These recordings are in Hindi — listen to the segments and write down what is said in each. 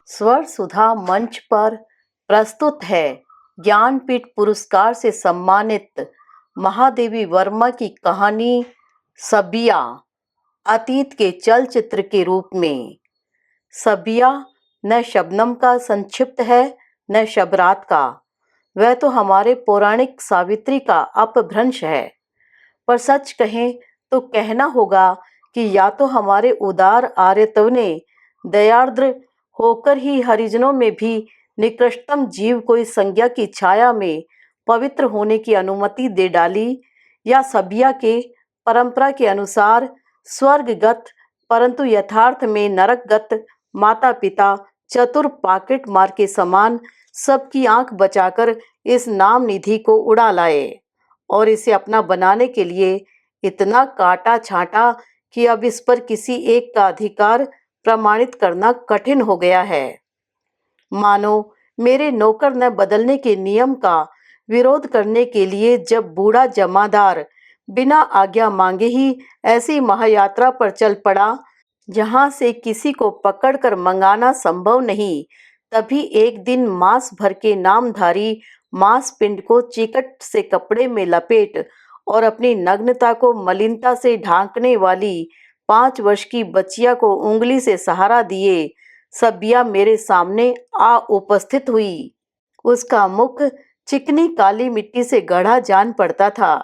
स्वर सुधा मंच पर प्रस्तुत है ज्ञानपीठ पुरस्कार से सम्मानित महादेवी वर्मा की कहानी सबिया, अतीत के चलचित्र के रूप में। सबिया न शबनम का संक्षिप्त है न शबरात का, वह तो हमारे पौराणिक सावित्री का अपभ्रंश है। पर सच कहें तो कहना होगा कि या तो हमारे उदार आर्यत्व ने दयार्द्र होकर ही हरिजनों में भी निकृष्टतम जीव को इस संज्ञा की छाया में पवित्र होने की अनुमति दे डाली, या सबिया के परंपरा के अनुसार स्वर्गगत परंतु यथार्थ में नरकगत माता पिता चतुर पॉकेट मार के समान सबकी आंख बचाकर इस नाम निधि को उड़ा लाए और इसे अपना बनाने के लिए इतना काटा छांटा कि अब इस पर किसी एक का अधिकार प्रमाणित करना कठिन हो गया है। मानो मेरे नौकर न बदलने के नियम का विरोध करने के लिए जब बूढ़ा जमादार बिना आज्ञा मांगे ही ऐसी महायात्रा पर चल पड़ा जहां से किसी को पकड़कर मंगाना संभव नहीं, तभी एक दिन मांस भर के नामधारी मांस पिंड को चिकट से कपड़े में लपेट और अपनी नग्नता को मलिनता से ढांकने वाली 5 वर्ष की बच्चिया को उंगली से सहारा दिए सबिया मेरे सामने आ उपस्थित हुई। उसका मुख चिकनी काली मिट्टी से गढ़ा जान पड़ता था,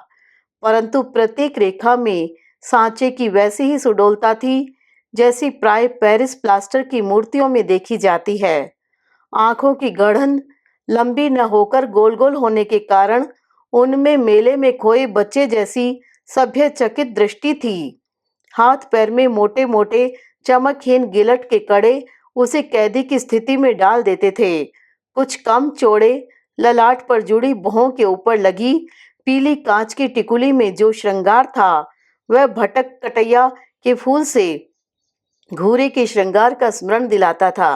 परंतु प्रत्येक रेखा में सांचे की वैसी ही सुडौलता थी जैसी प्राय पेरिस प्लास्टर की मूर्तियों में देखी जाती है। आंखों की गढ़न लंबी न होकर गोल गोल होने के कारण उनमें मेले में खोए बच्चे जैसी सभ्य चकित दृष्टि थी। हाथ पैर में मोटे मोटे चमकहीन गिलट के कड़े उसे कैदी की स्थिति में डाल देते थे। कुछ कम चौड़े ललाट पर जुड़ी भौं के ऊपर लगी पीली कांच की टिकुली में जो श्रृंगार था वह भटक कटैया के फूल से घूरे के श्रृंगार का स्मरण दिलाता था।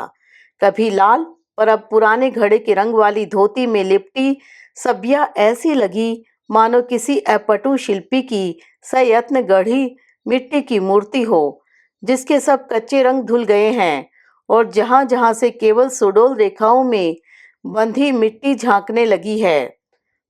कभी लाल पर अब पुराने घड़े के रंग वाली धोती में लिपटी सबिया ऐसी लगी मानो किसी अपटु शिल्पी की सयत्न गढ़ी मिट्टी की मूर्ति हो जिसके सब कच्चे रंग धुल गए हैं और जहां जहां से केवल सुडौल रेखाओं में बंधी मिट्टी झांकने लगी है।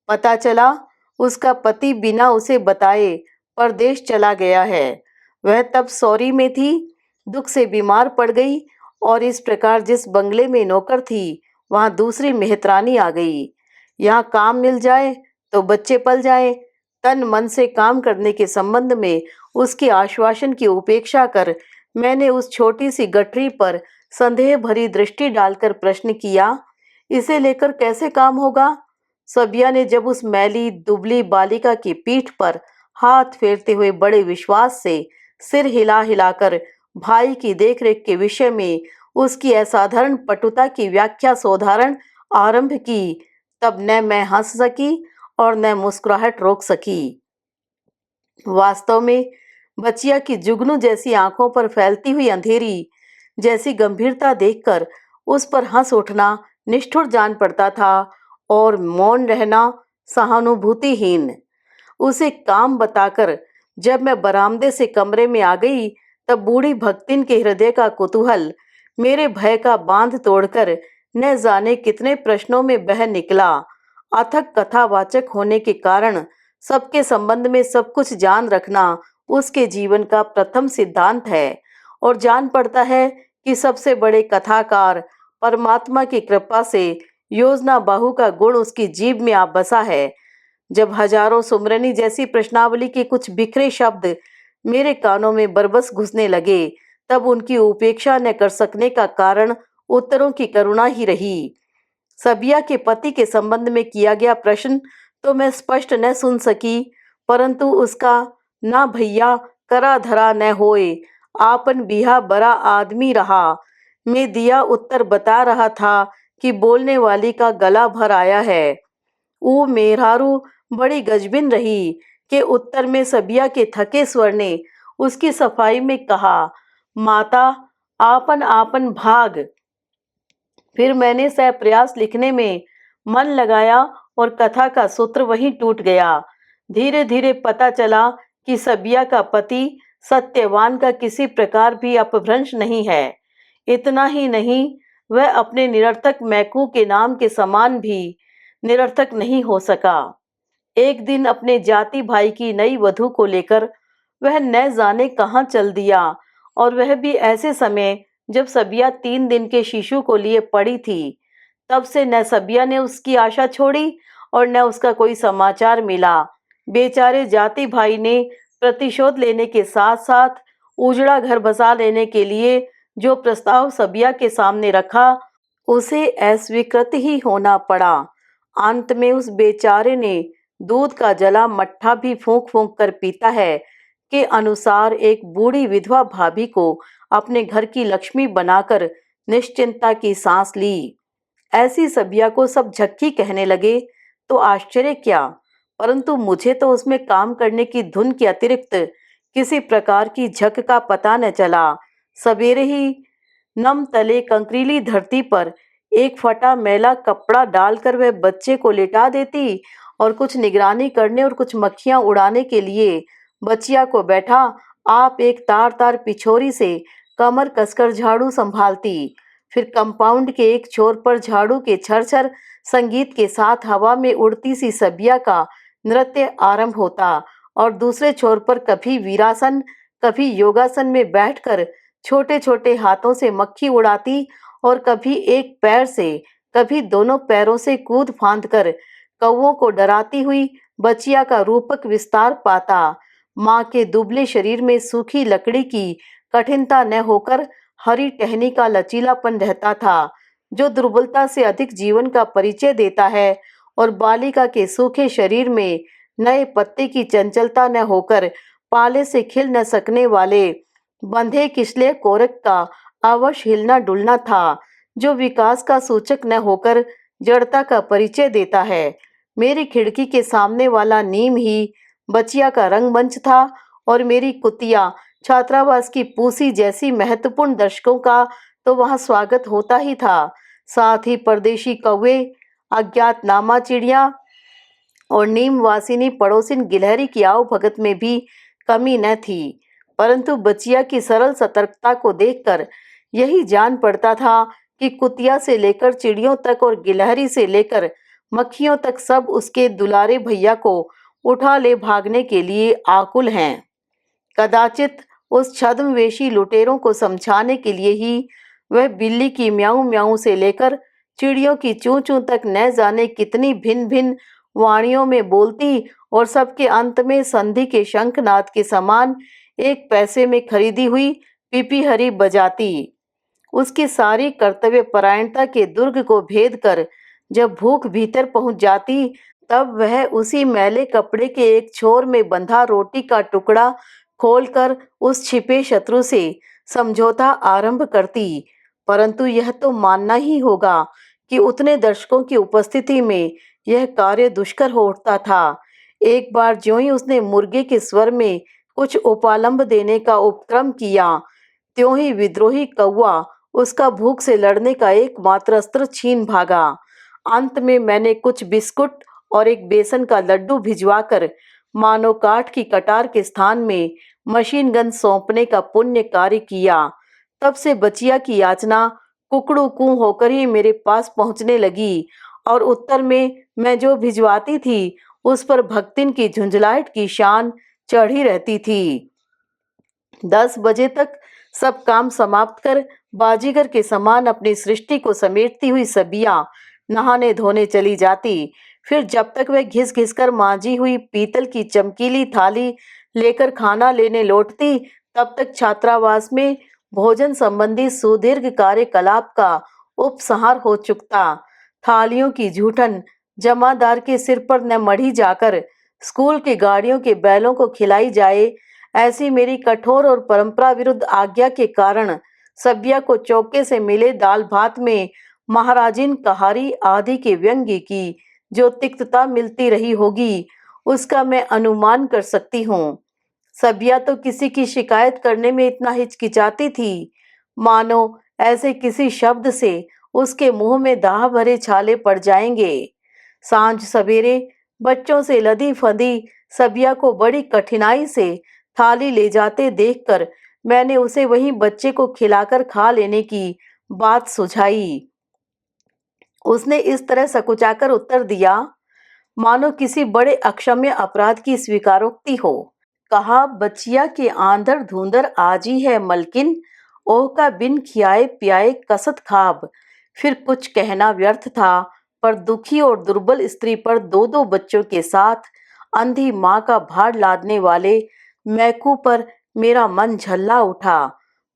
पता चला उसका पति बिना उसे बताए परदेश चला गया है। वह तब सौरी में थी, दुख से बीमार पड़ गई और इस प्रकार जिस बंगले में नौकर थी वहां दूसरी मेहतरानी आ गई। यहाँ काम मिल जाए तो बच्चे पल जाए। तन मन से काम करने के संबंध में उसके आश्वासन की उपेक्षा कर मैंने उस छोटी सी गठरी पर संदेह भरी दृष्टि डालकर प्रश्न किया, इसे लेकर कैसे काम होगा? सबिया ने जब उस मैली दुबली बालिका की पीठ पर हाथ फेरते हुए बड़े विश्वास से सिर हिला हिलाकर भाई की देखरेख के विषय में उसकी असाधारण पटुता की व्याख्या सोधारण आरंभ की, तब न मैं हंस सकी और न मुस्कुराहट रोक सकी। वास्तव में बचिया की जुगनू जैसी आंखों पर फैलती हुई अंधेरी जैसी गंभीरता देखकर उस पर हंस उठना निष्ठुर जान पड़ता था और मौन रहना सहानुभूतिहीन। उसे काम बताकर जब मैं बरामदे से कमरे में आ गई तब बूढ़ी भक्तिन के हृदय का कुतूहल मेरे भय का बांध तोड़कर न जाने कितने प्रश्नों में बह निकला। अथक कथावाचक होने के कारण सबके संबंध में सब कुछ जान रखना उसके जीवन का प्रथम सिद्धांत है और जान पड़ता है कि सबसे बड़े कथाकार परमात्मा की कृपा से योजना बाहु का गुण उसकी जीभ में आ बसा है। जब हजारों सुमरनी जैसी प्रश्नावली के कुछ बिखरे शब्द मेरे कानों में बरबस घुसने लगे तब उनकी उपेक्षा न कर सकने का कारण उत्तरों की करुणा ही रही। सबिया के पति के संबंध में किया गया प्रश्न तो मैं स्पष्ट न सुन सकी, परंतु उसका ना भैया करा धरा न होए आपन बिहा बड़ा आदमी रहा मैं दिया उत्तर बता रहा था कि बोलने वाली का गला भर आया है। ऊ मेहरारू बड़ी गजबिन रही कि उत्तर में सबिया के थके स्वर ने उसकी सफाई में कहा, माता आपन आपन भाग। फिर मैंने सप्रयास लिखने में मन लगाया और कथा का सूत्र वहीं टूट गया। धीरे धीरे पता चला कि सबिया का पति सत्यवान का किसी प्रकार भी अपभ्रंश नहीं है। इतना ही नहीं, वह अपने निरर्थक मैकू के नाम के समान भी निरर्थक नहीं हो सका। एक दिन अपने जाति भाई की नई वधू को लेकर वह न जाने कहाँ चल दिया, और वह भी ऐसे समय जब सबिया 3 दिन के शिशु को लिए पड़ी थी। तब से न सबिया ने उसकी आशा छोड़ी और न उसका कोई समाचार मिला। बेचारे जाति भाई ने प्रतिशोध लेने के साथ साथ उजड़ा घर बसा लेने के लिए जो प्रस्ताव सबिया के सामने रखा, उसे अस्वीकृत ही होना पड़ा। अंत में उस बेचारे ने दूध का जला मट्ठा भी फूंक फूंक कर पीता है के अनुसार एक बूढ़ी विधवा भाभी को अपने घर की लक्ष्मी बनाकर निश्चिंता की सांस ली। ऐसी सबिया को सब झक्की कहने लगे तो आश्चर्य क्या, परंतु मुझे तो उसमें काम करने की धुन के अतिरिक्त किसी प्रकार की झक का पता न चला। सवेरे ही नम तले कंकरीली धरती पर एक फटा मैला कपड़ा डालकर वह बच्चे को लिटा देती और कुछ निगरानी करने और कुछ मक्खियां उड़ाने के लिए बच्चिया को बैठा आप एक तार तार पिछोरी से कमर कसकर झाड़ू संभालती। फिर कंपाउंड के एक छोर पर झाड़ू के छरछर संगीत के साथ हवा में उड़ती सी सबिया का नृत्य आरंभ होता और दूसरे छोर पर कभी वीरासन कभी योगासन में बैठकर छोटे छोटे हाथों से मक्खी उड़ाती और कभी एक पैर से कभी दोनों पैरों से कूद फांद कर कौवों को डराती हुई बचिया का रूपक विस्तार पाता। माँ के दुबले शरीर में सूखी लकड़ी की कठिनता न होकर हरी टहनी का लचीलापन रहता था, जो दुर्बलता से अधिक जीवन का परिचय देता है, और बालिका के सूखे शरीर में नए पत्ते की चंचलता न होकर पाले से खिल न सकने वाले बंधे किसले कोरक का अवश्य हिलना डुलना था, जो विकास का सूचक न होकर जड़ता का परिचय देता है। मेरी खिड़की के सामने वाला नीम ही बचिया का रंगमंच था और मेरी कुतिया छात्रावास की पूसी जैसी महत्वपूर्ण दर्शकों का तो वहां स्वागत होता ही था। साथ ही परदेशी कौवे, अज्ञातनामा चिड़िया और नीमवासिनी पड़ोसिन गिलहरी की आओ भगत में भी कमी न थी। परंतु बचिया की सरल सतर्कता को देखकर यही जान पड़ता था कि कुतिया से लेकर चिड़ियों तक और गिलहरी से लेकर मक्खियों तक सब उसके दुलारे भैया को उठा ले भागने के लिए आकुल हैं। कदाचित उस छद्मवेशी लुटेरों को समझाने के लिए ही वह बिल्ली की म्याऊं म्याऊं से लेकर चिड़ियों की चूं चूं तक न जाने कितनी भिन्न भिन्न वाणियों में बोलती और सबके अंत में संधि के शंखनाद के समान 1 पैसे में खरीदी हुई पीपीहरी बजाती। उसकी सारी कर्तव्य परायणता के दुर्ग को भेद कर जब भूख भीतर पहुंच जाती, तब वह उसी मैले कपड़े के एक छोर में बंधा रोटी का टुकड़ा खोलकर उस छिपे शत्रु से समझौता आरंभ करती। परंतु यह तो मानना ही होगा कि उतने दर्शकों की उपस्थिति में यह कार्य दुष्कर हो उठता था। एक बार ज्यों ही उसने मुर्गे के स्वर में कुछ उपालंब देने का उपक्रम किया, त्यों ही विद्रोही कौवा उसका भूख से लड़ने का एकमात्र अस्त्र छीन भागा। अंत में मैंने कुछ बिस्कुट और एक बेसन का लड्डू भिजवाकर मानो काठ की कटार के स्थान में मशीन गन सौंपने का पुण्य कार्य किया। तब से बचिया की याचना कुकड़ू कू होकर ही मेरे पास पहुंचने लगी और उत्तर में मैं जो भिजवाती थी उस पर भक्तिन की झुंझलाहट की शान चढ़ी रहती थी। 10 बजे तक सब काम समाप्त कर बाजीगर के समान अपनी सृष्टि को समेटती हुई सबिया नहाने धोने चली जाती। फिर जब तक वह घिस घिस कर मांजी हुई पीतल की चमकीली थाली लेकर खाना लेने लौटती, तब तक छात्रावास में भोजन संबंधी सुदीर्घ कार्यकलाप का उपसंहार हो चुकता। थालियों की जूठन जमादार के सिर पर न मढ़ी जाकर स्कूल की गाड़ियों के बैलों को खिलाई जाए, ऐसी मेरी कठोर और परंपरा विरुद्ध आज्ञा के कारण सबिया को चौके से मिले दाल भात में महाराजिन कहारी आदि के व्यंग्य की जो तिक्तता मिलती रही होगी, उसका मैं अनुमान कर सकती हूँ। सबिया तो किसी की शिकायत करने में इतना हिचकिचाती थी, मानो ऐसे किसी शब्द से उसके मुंह में दाह भरे छाले पड़ जाएंगे। सांझ सवेरे बच्चों से लदी फंदी सबिया को बड़ी कठिनाई से थाली ले जाते देखकर मैंने उसे वहीं बच्चे को खिलाकर खा लेने की बात सुझाई। उसने इस तरह सकुचाकर उत्तर दिया मानो किसी बड़े अक्षम्य अपराध की स्वीकारोक्ति हो। कहा, बचिया के आंधर धुंधर आजी है मलकिन, ओह का बिन खियाए पियाए कसत खाब। फिर कुछ कहना व्यर्थ था, पर दुखी और दुर्बल स्त्री पर दो दो बच्चों के साथ अंधी माँ का भार लादने वाले मैकू पर मेरा मन झल्ला उठा।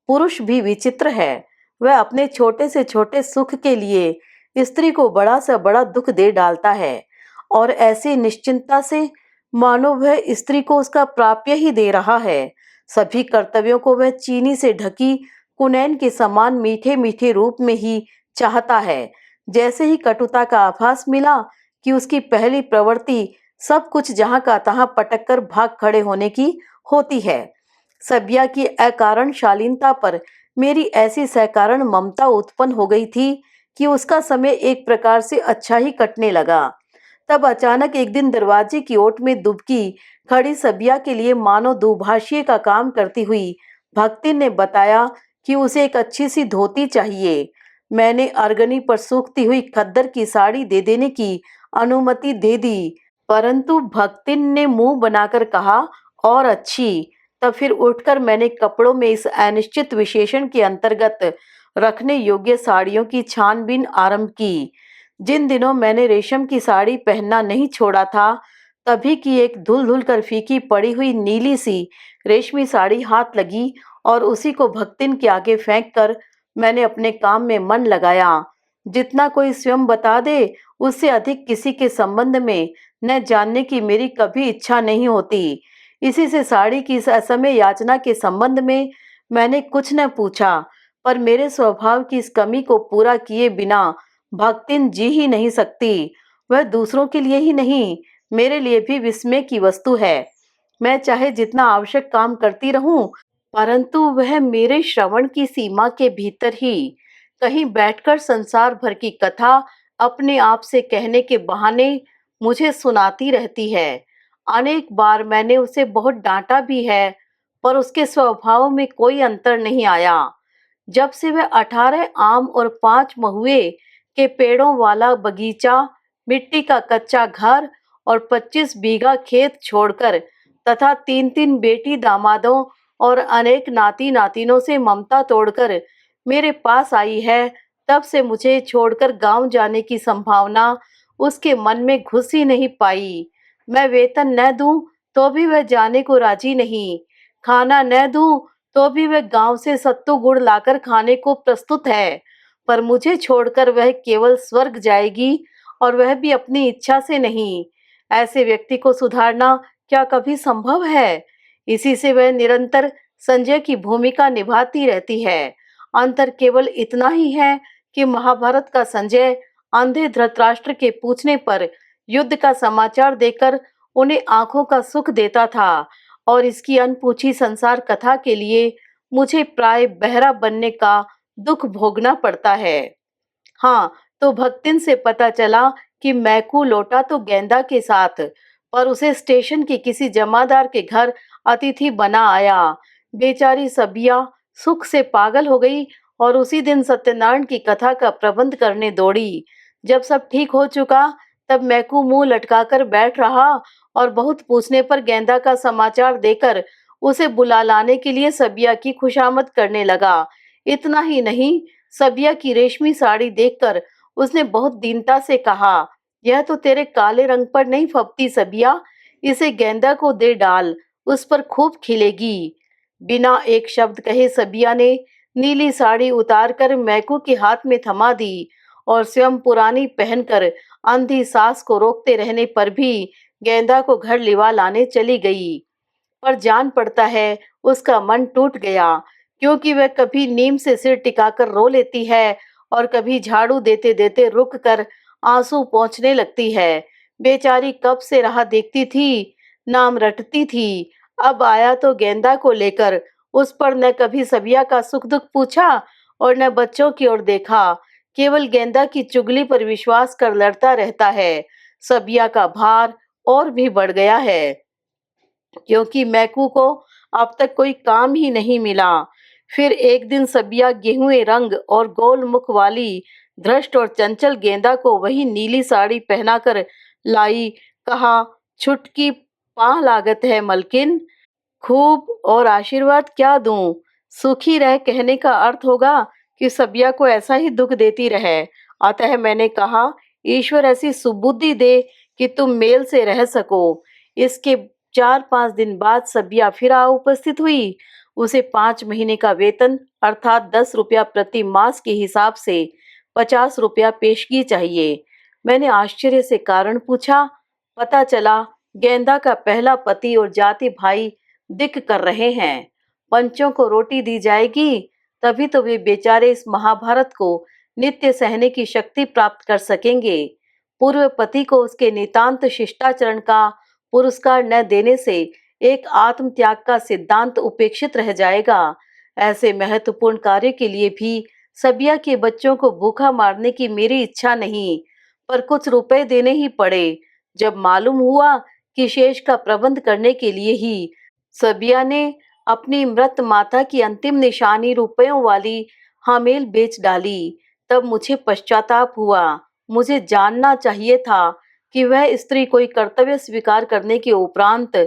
पुरुष भी विचित्र है, वह अपने छोटे से छोटे सुख के लिए स्त्री को बड़ा से बड़ा दुख दे डालता है, और ऐसी निश्चिंतता से मानो वह स्त्री को उसका प्राप्य ही दे रहा है। सभी कर्तव्यों को वह चीनी से ढकी कुनैन के समान मीठे मीठे रूप में ही चाहता है। जैसे ही कटुता का आभास मिला कि उसकी पहली प्रवृत्ति सब कुछ जहां का तहां पटक कर भाग खड़े होने की होती है। सबिया की अकारण शालीनता पर मेरी ऐसी सकारण ममता उत्पन्न हो गई थी कि उसका समय एक प्रकार से अच्छा ही कटने लगा। तब अचानक एक दिन दरवाजे की ओट में दुबकी खड़ी सबिया के लिए मानो दुभाषिए का काम करती हुई भक्तिन ने बताया कि उसे एक अच्छी सी धोती चाहिए। मैंने अरगनी पर सूखती हुई खद्दर की साड़ी दे देने की अनुमति दे दी, परंतु भक्तिन ने मुंह बनाकर कहा, और अच्छी। तब फिर उठकर मैंने कपड़ों में इस अनिश्चित विशेषण के अंतर्गत रखने योग्य साड़ियों की छानबीन आरंभ की। जिन दिनों मैंने रेशम की साड़ी पहनना नहीं छोड़ा था, तभी की एक धुल धुल कर फीकी पड़ी हुई नीली सी रेशमी साड़ी हाथ लगी, और उसी को भक्तिन के आगे फेंक कर मैंने अपने काम में मन लगाया। जितना कोई स्वयं बता दे, उससे अधिक किसी के संबंध में न जानने की मेरी कभी इच्छा नहीं होती। इसी से साड़ी की इस असमय याचना के संबंध में मैंने कुछ न पूछा, पर मेरे स्वभाव की इस कमी को पूरा किए बिना भक्तिन जी ही नहीं सकती। वह दूसरों के लिए ही नहीं, मेरे लिए भी विस्मय की वस्तु है। मैं चाहे जितना आवश्यक काम करती रहूं, परंतु वह मेरे श्रवण की सीमा के भीतर ही कहीं बैठकर संसार भर की कथा अपने आप से कहने के बहाने मुझे सुनाती रहती है। अनेक बार मैंने उसे बहुत डांटा भी है, पर उसके स्वभाव में कोई अंतर नहीं आया। जब से वह 18 आम और 5 महुए के पेड़ों वाला बगीचा, मिट्टी का कच्चा घर और 25 बीघा खेत छोड़कर तथा 3-3 बेटी दामादों और अनेक नाती नातिनों से ममता तोड़कर मेरे पास आई है, तब से मुझे छोड़कर गांव जाने की संभावना उसके मन में घुस ही नहीं पाई। मैं वेतन न दूं तो भी वह जाने को राजी नहीं, खाना न दूं तो भी वह गांव से सत्तू गुड़ लाकर खाने को प्रस्तुत है, पर मुझे छोड़कर वह केवल स्वर्ग जाएगी, और वह भी अपनी इच्छा से नहीं। ऐसे व्यक्ति को सुधारना क्या कभी संभव है? इसी से वह निरंतर संजय की भूमिका निभाती रहती है। अंतर केवल इतना ही है कि महाभारत का संजय अंधे धृतराष्ट्र के पूछने पर युद्ध का समाचार देकर उन्हें आंखों का सुख देता था, और इसकी अनपूछी संसार कथा के लिए मुझे प्राय बहरा बनने का दुख भोगना पड़ता है। हाँ, तो भक्तिन से पता चला कि मैकू लौटा तो गेंदा के साथ, पर उसे स्टेशन के किसी जमादार के घर अतिथि बना आया। बेचारी सबिया सुख से पागल हो गई और उसी दिन सत्यनारायण की कथा का प्रबंध करने दौड़ी। जब सब ठीक हो चुका, तब मैकू मुंह लटकाकर बैठ रहा, और बहुत पूछने पर गेंदा का समाचार देकर उसे बुला लाने के लिए सबिया की खुशामद करने लगा। इतना ही नहीं, सबिया की रेशमी साड़ी देखकर उसने बहुत दीनता से कहा, यह तो तेरे काले रंग पर नहीं फबती सबिया, इसे गेंदा को दे डाल, उस पर खूब खिलेगी। बिना एक शब्द कहे सबिया ने नीली साड़ी उतारकर मैकू के हाथ में थमा दी, और स्वयं पुरानी पहनकर अंधी सास को रोकते रहने पर भी गेंदा को घर लिवा लाने चली गई। पर जान पड़ता है उसका मन टूट गया, क्योंकि वह कभी नीम से सिर टिकाकर रो लेती है, और कभी झाड़ू देते देते रुक कर आंसू पोंछने लगती है। बेचारी कब से राह देखती थी, नाम रटती थी, अब आया तो गेंदा को लेकर। उस पर न कभी सबिया का सुख दुख पूछा और न बच्चों की ओर देखा, केवल गेंदा की चुगली पर विश्वास कर लड़ता रहता है। सबिया का भार और भी बढ़ गया है, क्योंकि मैकू को अब तक कोई काम ही नहीं मिला। फिर एक दिन सबिया गेहुए रंग और गोल मुख वाली धृष्ट और चंचल गेंदा को वही नीली साड़ी पहनाकर लाई। कहा, छुटकी पाह लागत है मलकिन, खूब और आशीर्वाद क्या दूं? सुखी रह कहने का अर्थ होगा कि सबिया को ऐसा ही दुख देती रहे। अतः मैंने कहा, ईश्वर ऐसी सुबुद्धि दे कि तुम मेल से रह सको। इसके 4-5 दिन बाद सबिया फिर आ उपस्थित हुई। उसे 5 महीने का वेतन अर्थात 10 रुपया प्रति मास के हिसाब से 50 रुपया पेशगी चाहिए। मैंने आश्चर्य से कारण पूछा। पता चला गेंदा का पहला पति और जाति भाई दिक कर रहे हैं। पंचों को रोटी दी जाएगी, तभी तो वे बेचारे इस महाभारत को नित्य सहने की शक्ति प्राप्त कर सकेंगे। पूर्व पति को उसके नितांत शिष्टाचरण का पुरस्कार न देने से एक आत्म त्याग का सिद्धांत उपेक्षित रह जाएगा। ऐसे महत्वपूर्ण कार्य के लिए भी सबिया के बच्चों को भूखा मारने की मेरी इच्छा नहीं, पर कुछ रुपए देने ही पड़े। जब मालूम हुआ कि शेष का प्रबंध करने के लिए ही सबिया ने अपनी मृत माता की अंतिम निशानी रुपयों वाली हमेल बेच डाली, तब मुझे पश्चाताप हुआ। मुझे जानना चाहिए था कि वह स्त्री कोई कर्तव्य स्वीकार करने के उपरांत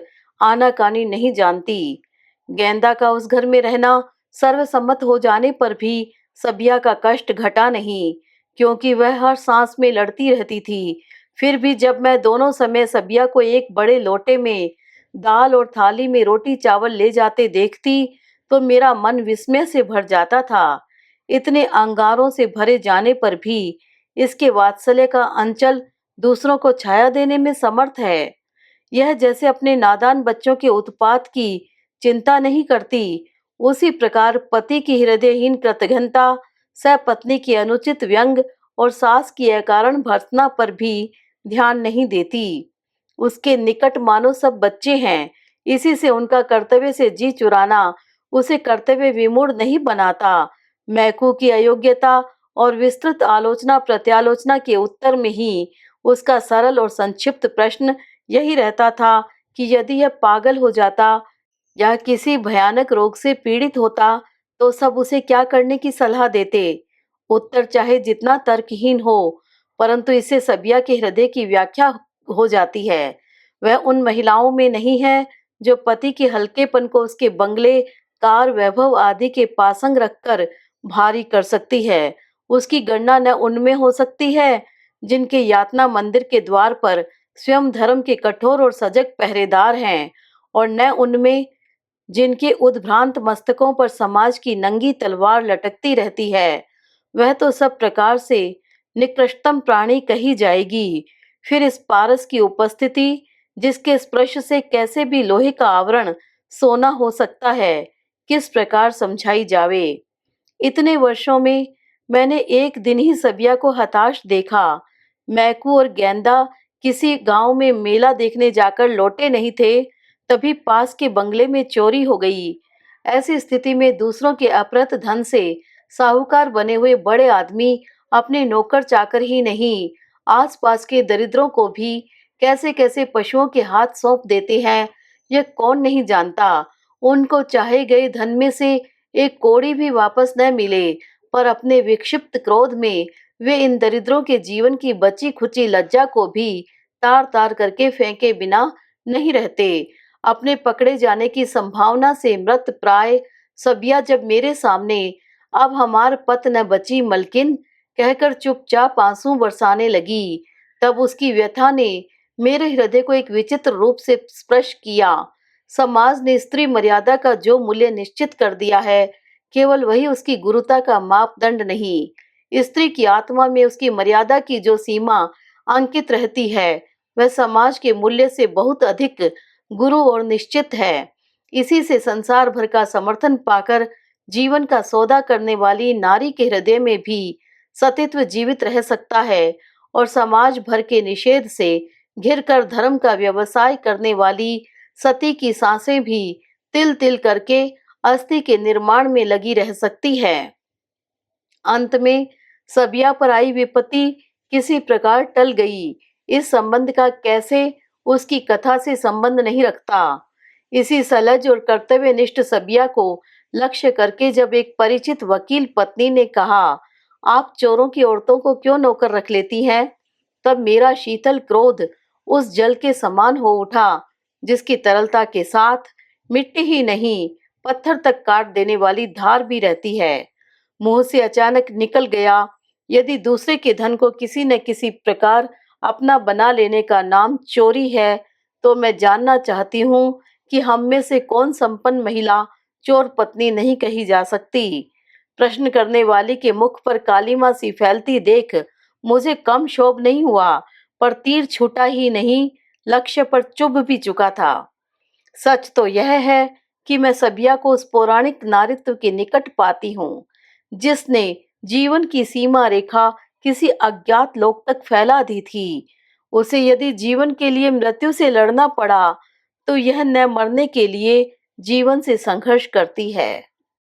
आनाकानी नहीं जानती। गेंदा का उस घर में रहना सर्वसम्मत हो जाने पर भी सबिया का कष्ट घटा नहीं, क्योंकि वह हर सांस में लड़ती रहती थी। फिर भी जब मैं दोनों समय सबिया को एक बड़े लोटे में दाल और थाली में रोटी चावल ले जाते देखती, तो मेरा मन विस्मय से भर जाता था। इतने अंगारों से भरे जाने पर भी इसके वात्सल्य का अंचल दूसरों को छाया देने में समर्थ है। यह जैसे अपने नादान बच्चों के उत्पात की चिंता नहीं करती, उसी प्रकार पति की हृदयहीन कृतघ्नता, सपत्नी की अनुचित व्यंग और सास की अकारण भर्त्सना पर भी ध्यान नहीं देती। उसके निकट मानो सब बच्चे हैं, इसी से उनका कर्तव्य से जी चुराना उसे कर्तव्य विमूढ़ नहीं बनाता। मैकू की अयोग्यता और विस्तृत आलोचना प्रत्यालोचना के उत्तर में ही उसका सरल और संक्षिप्त प्रश्न यही रहता था कि यदि यह पागल हो जाता या किसी भयानक रोग से पीड़ित होता, तो सब उसे क्या करने की सलाह देते? उत्तर चाहे जितना तर्कहीन हो, परंतु इससे सबिया के हृदय की व्याख्या हो जाती है। वह उन महिलाओं में नहीं है जो पति के हल्केपन को उसके बंगले, कार, वैभव आदि के पासंग रखकर भारी कर सकती है। उसकी गणना न उनमें हो सकती है जिनके यातना मंदिर के द्वार पर स्वयं धर्म के कठोर और सजग पहरेदार हैं, और न उनमें जिनके उद्भ्रांत मस्तकों पर समाज की नंगी तलवार लटकती रहती है। वह तो सब प्रकार से निकृष्टतम प्राणी कही जाएगी। फिर इस पारस की उपस्थिति, जिसके स्पर्श से कैसे भी लोहे का आवरण सोना हो सकता है, किस प्रकार समझाई जावे? इतने वर्षों में मैंने एक दिन ही सबिया को हताश देखा। मैकू और गेंदा किसी गांव में मेला देखने जाकर लौटे नहीं थे, तभी पास के बंगले में चोरी हो गई। ऐसी स्थिति में दूसरों के अप्रत धन से साहूकार बने हुए बड़े आदमी अपने नौकर चाकर ही नहीं, आसपास के दरिद्रों को भी कैसे कैसे पशुओं के हाथ सौंप देते हैं, यह कौन नहीं जानता। उनको चाहे गए धन में से एक कौड़ी भी वापस न मिले, पर अपने विक्षिप्त क्रोध में वे इन दरिद्रों के जीवन की बची खुची लज्जा को भी तार तार करके फेंके बिना नहीं रहते। अपने पकड़े जाने की संभावना से मृत प्राय सबिया जब मेरे सामने अब हमार पत न बची मलकिन कहकर चुपचाप आंसू बरसाने लगी, तब उसकी व्यथा ने मेरे हृदय को एक विचित्र रूप से स्पर्श किया। समाज ने स्त्री मर्यादा का जो मूल्य निश्चित कर दिया है, केवल वही उसकी गुरुता का मापदंड नहीं। स्त्री की आत्मा में उसकी मर्यादा की जो सीमा अंकित रहती है, वह समाज के मूल्य से बहुत अधिक गुरु और निश्चित है। इसी से संसार भर का समर्थन पाकर जीवन का सौदा करने वाली नारी के हृदय में भी सतीत्व जीवित रह सकता है, और समाज भर के निषेध से घिरकर धर्म का व्यवसाय करने वाली सती की सांसें भी तिल तिल करके अस्थि के निर्माण में लगी रह सकती है। अंत में सबिया पर आई विपत्ति किसी प्रकार टल गई। इस संबंध का कैसे उसकी कथा से संबंध नहीं रखता। इसी सलज और कर्तव्यनिष्ठ सबिया को लक्ष्य करके जब एक परिचित वकील पत्नी ने कहा, आप चोरों की औरतों को क्यों नौकर रख लेती हैं, तब मेरा शीतल क्रोध उस जल के समान हो उठा जिसकी तरलता के साथ मिट्टी ही नहीं पत्थर तक काट देने वाली धार भी रहती है। मुंह से अचानक निकल गया, यदि दूसरे के धन को किसी न किसी प्रकार अपना बना लेने का नाम चोरी है, तो मैं जानना चाहती हूँ कि हम में से कौन संपन्न महिला चोर पत्नी नहीं कही जा सकती। प्रश्न करने वाली के मुख पर कालीमा सी फैलती देख मुझे कम क्षोभ नहीं हुआ, पर तीर छूटा ही नहीं, लक्ष्य पर चुभ भी चुका था। सच तो यह है कि मैं सबिया को उस पौराणिक नारित्व के निकट पाती हूँ, जिसने जीवन की सीमा रेखा किसी अज्ञात लोक तक फैला दी थी। उसे यदि जीवन के लिए मृत्यु से लड़ना पड़ा, तो यह न मरने के लिए जीवन से संघर्ष करती है।